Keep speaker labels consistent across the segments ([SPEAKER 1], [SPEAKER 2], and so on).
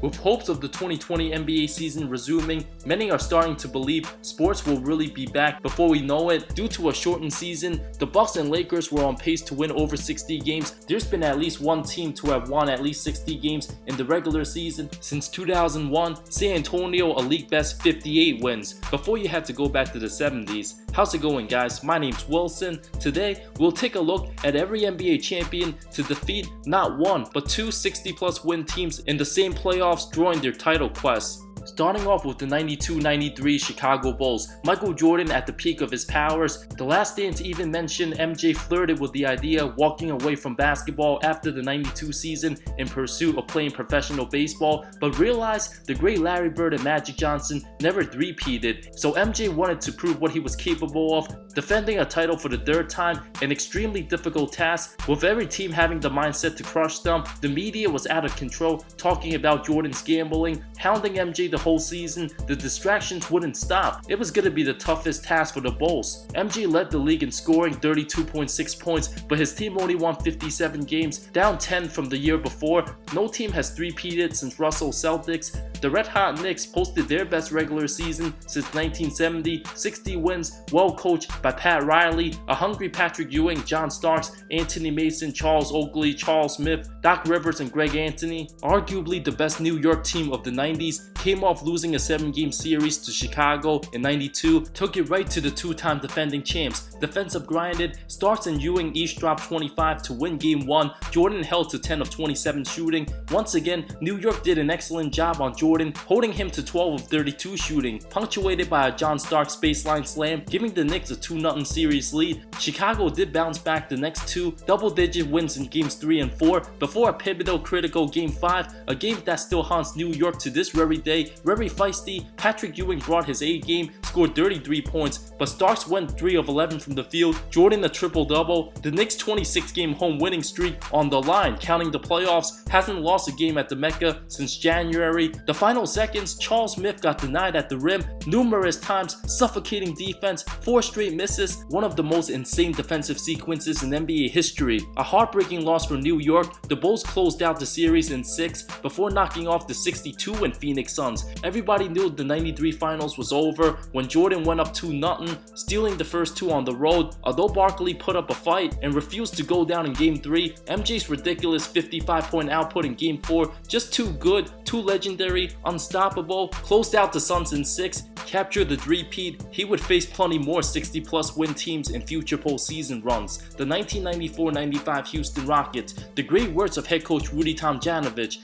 [SPEAKER 1] With hopes of the 2020 NBA season resuming, many are starting to believe sports will really be back before we know it. Due to a shortened season, the Bucks and Lakers were on pace to win over 60 games. There's been at least one team to have won at least 60 games in the regular season since 2001. San Antonio, a league best 58 wins, before you had to go back to the 70s. How's it going, guys? My name's Wilson. Today, we'll take a look at every NBA champion to defeat not one, but two 60-plus win teams in the same playoffs during their title quest. Starting off with the 92-93 Chicago Bulls, Michael Jordan at the peak of his powers. The last Dance even mentioned MJ flirted with the idea of walking away from basketball after the 92 season in pursuit of playing professional baseball, but realized the great Larry Bird and Magic Johnson never three-peated, so MJ wanted to prove what he was capable of. Defending a title for the third time, an extremely difficult task, with every team having the mindset to crush them. The media was out of control, talking about Jordan's gambling, hounding MJ the whole season. The distractions wouldn't stop. It was going to be the toughest task for the Bulls. MJ led the league in scoring 32.6 points, but his team only won 57 games, down 10 from the year before. No team has three-peated since Russell's Celtics. The Red Hot Knicks posted their best regular season since 1970, 60 wins, well coached by Pat Riley, a hungry Patrick Ewing, John Starks, Anthony Mason, Charles Oakley, Charles Smith, Doc Rivers, and Greg Anthony. Arguably the best New York team of the 90s, came off losing a 7-game series to Chicago in 92, took it right to the two-time defending champs. Defensive grinded, Starks and Ewing each dropped 25 to win game 1. Jordan held to 10 of 27 shooting. Once again, New York did an excellent job on Jordan, holding him to 12 of 32 shooting, punctuated by a John Starks baseline slam, giving the Knicks a 2-0 series lead. Chicago did bounce back the next two double-digit wins in games 3 and 4 before a pivotal critical game 5, a game that still haunts New York to this very day. Very feisty, Patrick Ewing brought his A game, scored 33 points, but Starks went 3 of 11 from the field, Jordan a triple-double. The Knicks' 26-game home winning streak on the line, counting the playoffs, hasn't lost a game at the Mecca since January. The final seconds, Charles Smith got denied at the rim numerous times, suffocating defense, 4 straight misses, one of the most insane defensive sequences in NBA history. A heartbreaking loss for New York. The Bulls closed out the series in 6 before knocking off the 62-win Phoenix Suns. Everybody knew the 93 finals was over when Jordan went up 2-0, stealing the first 2 on the road. Although Barkley put up a fight and refused to go down in game 3, MJ's ridiculous 55-point output in game 4, just too good, too legendary, unstoppable, closed out the Suns in 6, captured the three-peat. He would face plenty more 60-plus win teams in future postseason runs. The 1994-95 Houston Rockets, the great words of head coach Rudy Tomjanovich.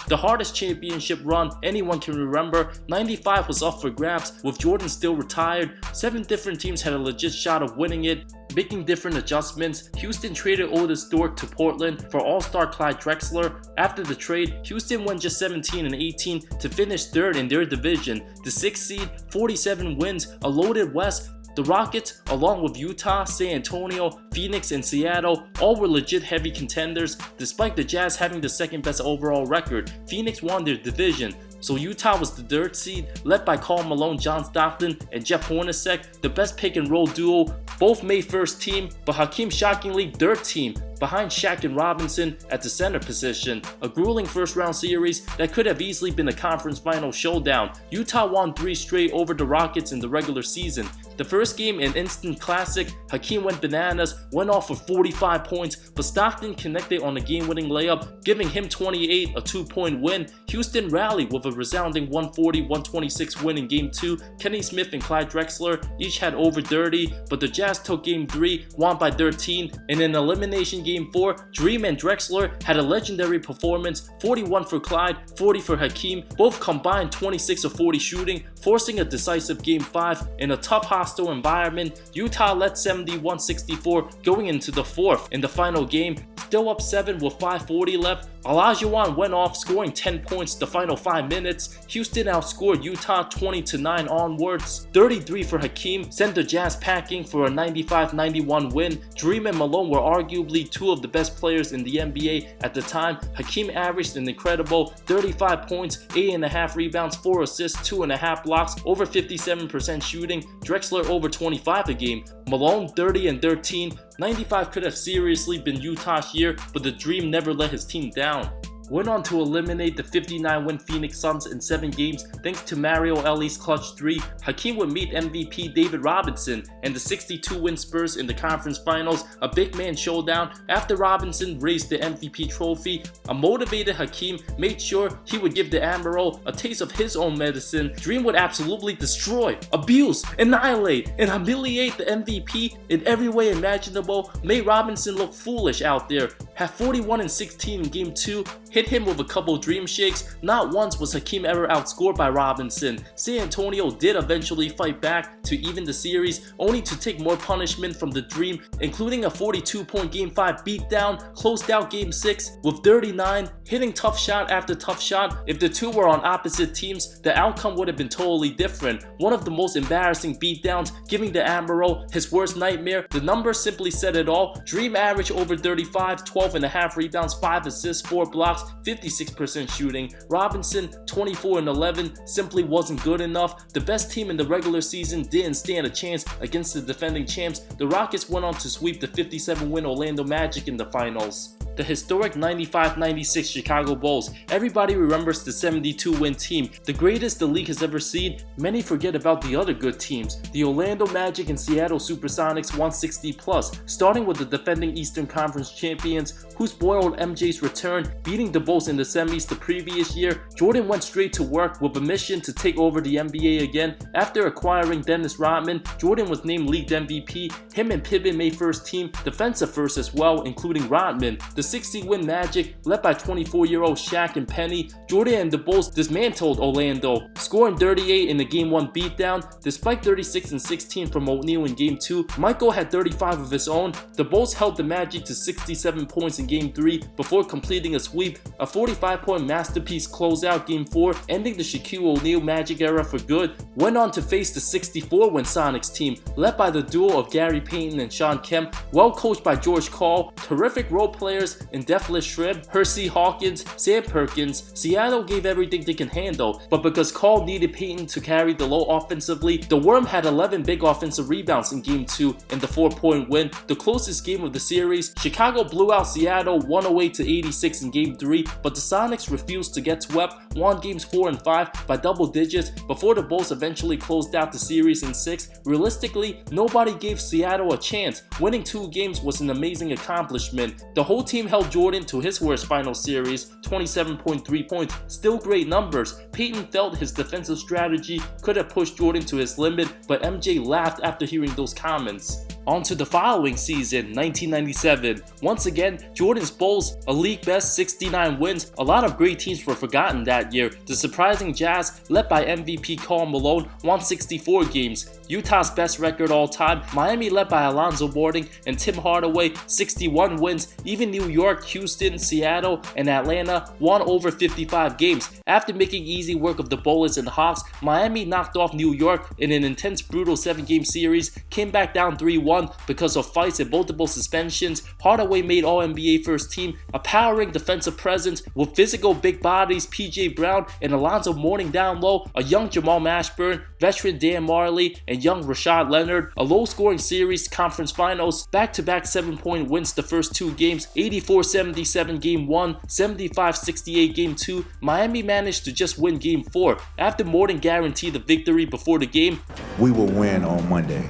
[SPEAKER 1] The hardest championship run anyone can remember. 95 was up for grabs, with Jordan still retired. 7 different teams had a legit shot of winning it, making different adjustments. Houston traded Otis Dort to Portland for All-Star Clyde Drexler. After the trade, Houston went just 17 and 18 to finish 3rd in their division. The 6th seed, 47 wins, a loaded West. The Rockets, along with Utah, San Antonio, Phoenix, and Seattle, all were legit heavy contenders. Despite the Jazz having the 2nd best overall record, Phoenix won their division. So Utah was the 3rd seed, led by Karl Malone, John Stockton, and Jeff Hornacek, the best pick-and-roll duo. Both made 1st team, but Hakeem shockingly 3rd team, behind Shaq and Robinson at the center position. A grueling first-round series that could have easily been a conference final showdown. Utah won 3 straight over the Rockets in the regular season. The first game, an instant classic, Hakeem went bananas, went off for 45 points, but Stockton connected on a game-winning layup, giving him 28, a 2-point win. Houston rallied with a resounding 140-126 win in Game 2. Kenny Smith and Clyde Drexler each had over 30, but the Jazz took Game 3, won by 13. In an elimination Game 4, Dreamy and Drexler had a legendary performance, 41 for Clyde, 40 for Hakeem, both combined 26 of 40 shooting, forcing a decisive Game 5 in a tough hostile environment. Utah led 71-64 going into the 4th. In the final game, still up 7 with 5:40 left, Olajuwon went off, scoring 10 points the final 5 minutes. Houston outscored Utah 20-9 onwards. 33 for Hakeem sent the Jazz packing for a 95-91 win. Dreamy and Malone were arguably two of the best players in the NBA at the time. Hakeem averaged an incredible 35 points, 8.5 rebounds, 4 assists, 2.5 blocks, over 57% shooting. Drexler over 25 a game. Malone 30 and 13. 95 could have seriously been Utah's year, but the Dream never let his team down. Went on to eliminate the 59-win Phoenix Suns in 7 games thanks to Mario Elie clutch 3. Hakeem would meet MVP David Robinson and the 62-win Spurs in the conference finals, a big man showdown. After Robinson raised the MVP trophy, a motivated Hakeem made sure he would give the Admiral a taste of his own medicine. Dream would absolutely destroy, abuse, annihilate, and humiliate the MVP in every way imaginable, made Robinson look foolish out there. Had 41 and 16 in game 2, hit him with a couple dream shakes. Not once was Hakeem ever outscored by Robinson. San Antonio did eventually fight back to even the series, only to take more punishment from the Dream, including a 42-point game 5 beatdown, closed out game 6 with 39, hitting tough shot after tough shot. If the two were on opposite teams, the outcome would have been totally different. One of the most embarrassing beatdowns, giving the Admiral his worst nightmare. The numbers simply said it all. Dream averaged over 35, 12.5 rebounds, 5 assists, 4 blocks, 56% shooting. Robinson 24 and 11 simply wasn't good enough. The best team in the regular season didn't stand a chance against the defending champs. The Rockets went on to sweep the 57-win Orlando Magic in the finals. The historic 95-96 Chicago Bulls. Everybody remembers the 72-win team, the greatest the league has ever seen. Many forget about the other good teams. The Orlando Magic and Seattle Supersonics 160+, starting with the defending Eastern Conference champions, who spoiled MJ's return, beating the Bulls in the semis the previous year. Jordan went straight to work with a mission to take over the NBA again. After acquiring Dennis Rodman, Jordan was named league MVP. Him and Pippen made first team, defensive first as well, including Rodman. The 60-win Magic, led by 24-year-old Shaq and Penny. Jordan and the Bulls dismantled Orlando, scoring 38 in the Game 1 beatdown. Despite 36 and 16 from O'Neal in Game 2, Michael had 35 of his own. The Bulls held the Magic to 67 points in Game 3 before completing a sweep, a 45-point masterpiece closeout Game 4, ending the Shaquille O'Neal Magic era for good. Went on to face the 64-win Sonics team, led by the duo of Gary Payton and Shawn Kemp, well coached by George Karl. Terrific role players in Deathless Shrimp, Hersey Hawkins, Sam Perkins. Seattle gave everything they can handle, but because Karl needed Payton to carry the load offensively, the Worm had 11 big offensive rebounds in Game 2 in the 4-point win, the closest game of the series. Chicago blew out Seattle 108-86 in Game 3, but the Sonics refused to get swept, won Games 4 and 5 by double digits before the Bulls eventually closed out the series in 6. Realistically, nobody gave Seattle a chance. Winning 2 games was an amazing accomplishment. The whole team held Jordan to his worst final series, 27.3 points, still great numbers. Payton felt his defensive strategy could have pushed Jordan to his limit, but MJ laughed after hearing those comments. On to the following season, 1997. Once again, Jordan's Bulls, a league best 69 wins. A lot of great teams were forgotten that year. The surprising Jazz, led by MVP Karl Malone, won 64 games. Utah's best record all time. Miami, led by Alonzo Mourning and Tim Hardaway, 61 wins. Even New York, Houston, Seattle, and Atlanta won over 55 games. After making easy work of the Bullets and Hawks, Miami knocked off New York in an intense, brutal 7-game series, came back down 3-1 because of fights and multiple suspensions. Hardaway made All-NBA first team, a powering defensive presence with physical big bodies PJ Brown and Alonzo Mourning down low, a young Jamal Mashburn, veteran Dan Marley, and young Rashad Leonard. A low-scoring series, conference finals, back-to-back 7-point wins the first 2 games, 84-77 Game 1, 75-68 Game 2. Miami managed to just win Game 4. After Mourning guaranteed the victory before the game,
[SPEAKER 2] "We will win on Monday."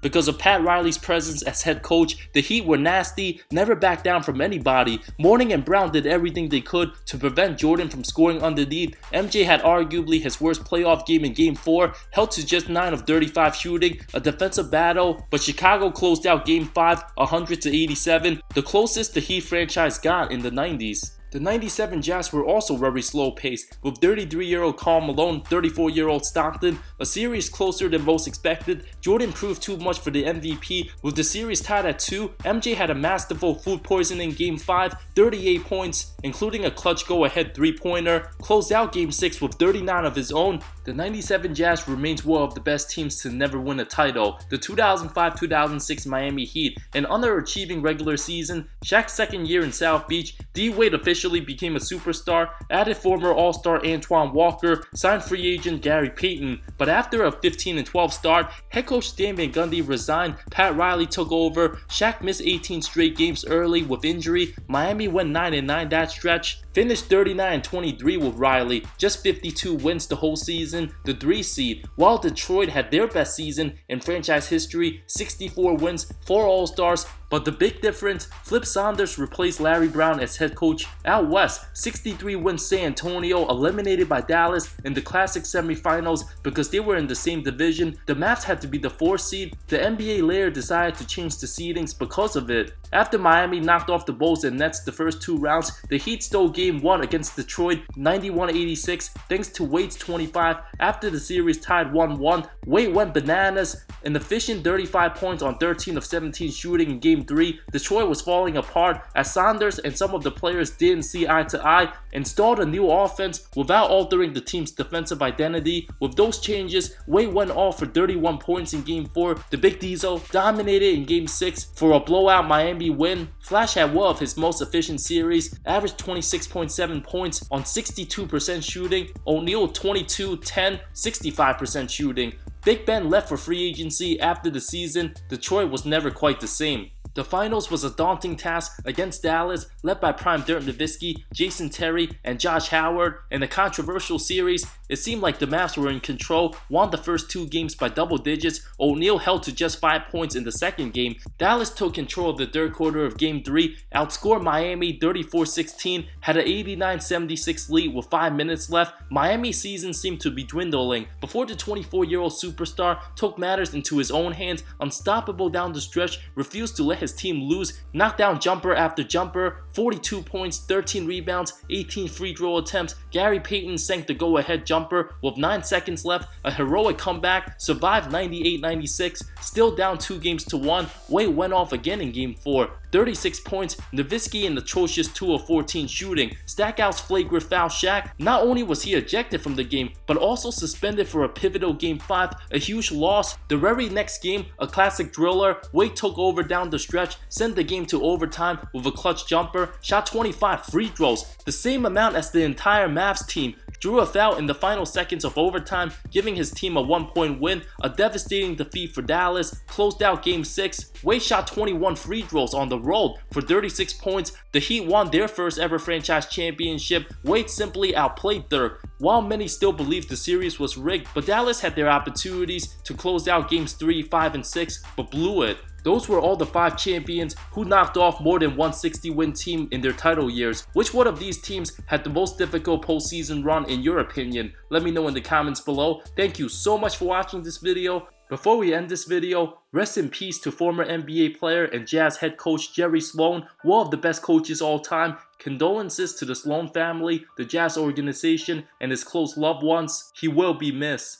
[SPEAKER 1] Because of Pat Riley's presence as head coach, the Heat were nasty, never backed down from anybody. Mourning and Brown did everything they could to prevent Jordan from scoring underneath. MJ had arguably his worst playoff game in Game 4, held to just 9 of 35 shooting, a defensive battle, but Chicago closed out Game 5 100-87, the closest the Heat franchise got in the 90s. The 97 Jazz were also very slow-paced, with 33-year-old Karl Malone, 34-year-old Stockton, a series closer than most expected. Jordan proved too much for the MVP. With the series tied at 2, MJ had a masterful food poisoning Game 5, 38 points, including a clutch go-ahead three-pointer, closed out Game 6 with 39 of his own. The 97 Jazz remains one of the best teams to never win a title. The 2005-2006 Miami Heat, an underachieving regular season, Shaq's second year in South Beach, D-Wade officially became a superstar, added former All-Star Antoine Walker, signed free agent Gary Payton. But after a 15-12 start, head coach Stan Van Gundy resigned, Pat Riley took over, Shaq missed 18 straight games early with injury, Miami went 9-9 that stretch, finished 39-23 with Riley, just 52 wins the whole season, the 3 seed, while Detroit had their best season in franchise history, 64 wins, 4 All-Stars. But the big difference, Flip Saunders replaced Larry Brown as head coach. Out west, 63 wins San Antonio, eliminated by Dallas in the Classic semifinals because they were in the same division. The Mavs had to be the 4th seed. The NBA later decided to change the seedings because of it. After Miami knocked off the Bulls and Nets the first 2 rounds, the Heat stole Game 1 against Detroit 91-86 thanks to Wade's 25. After the series tied 1-1, Wade went bananas, an efficient 35 points on 13 of 17 shooting in Game 3. Detroit was falling apart as Saunders and some of the players didn't see eye to eye, installed a new offense without altering the team's defensive identity. With those changes, Wade went off for 31 points in Game 4. The Big Diesel dominated in Game 6 for a blowout Miami win. Flash had one of his most efficient series, averaged 26.7 points on 62% shooting. O'Neal 22-10, 65% shooting. Big Ben left for free agency after the season. Detroit was never quite the same. The finals was a daunting task against Dallas, led by prime Dirk Nowitzki, Jason Terry, and Josh Howard. In a controversial series, it seemed like the Mavs were in control, won the first 2 games by double digits. O'Neal held to just 5 points in the second game. Dallas took control of the third quarter of Game 3, outscored Miami 34-16, had an 89-76 lead with 5 minutes left. Miami's season seemed to be dwindling before the 24-year-old superstar took matters into his own hands, unstoppable down the stretch, refused to let his team lose, knocked down jumper after jumper, 42 points, 13 rebounds, 18 free throw attempts. Gary Payton sank the go-ahead jumper with 9 seconds left, a heroic comeback, survived 98-96, still down 2 games to 1. Wade went off again in Game 4, 36 points, Nowitzki an atrocious 2 of 14 shooting. Stackhouse flagrant foul Shaq. Not only was he ejected from the game, but also suspended for a pivotal Game 5, a huge loss. The very next game, a classic driller, Wade took over down the stretch, sent the game to overtime with a clutch jumper, shot 25 free throws, the same amount as the entire Mavs team. Drew a foul in the final seconds of overtime, giving his team a 1-point win, a devastating defeat for Dallas. Closed out Game 6. Wade shot 21 free throws on the road for 36 points. The Heat won their first ever franchise championship. Wade simply outplayed Dirk. While many still believe the series was rigged, but Dallas had their opportunities to close out Games 3, 5, and 6, but blew it. Those were all the 5 champions who knocked off more than 160 win team in their title years. Which one of these teams had the most difficult postseason run in your opinion? Let me know in the comments below. Thank you so much for watching this video. Before we end this video, rest in peace to former NBA player and Jazz head coach Jerry Sloan, one of the best coaches all time. Condolences to the Sloan family, the Jazz organization, and his close loved ones. He will be missed.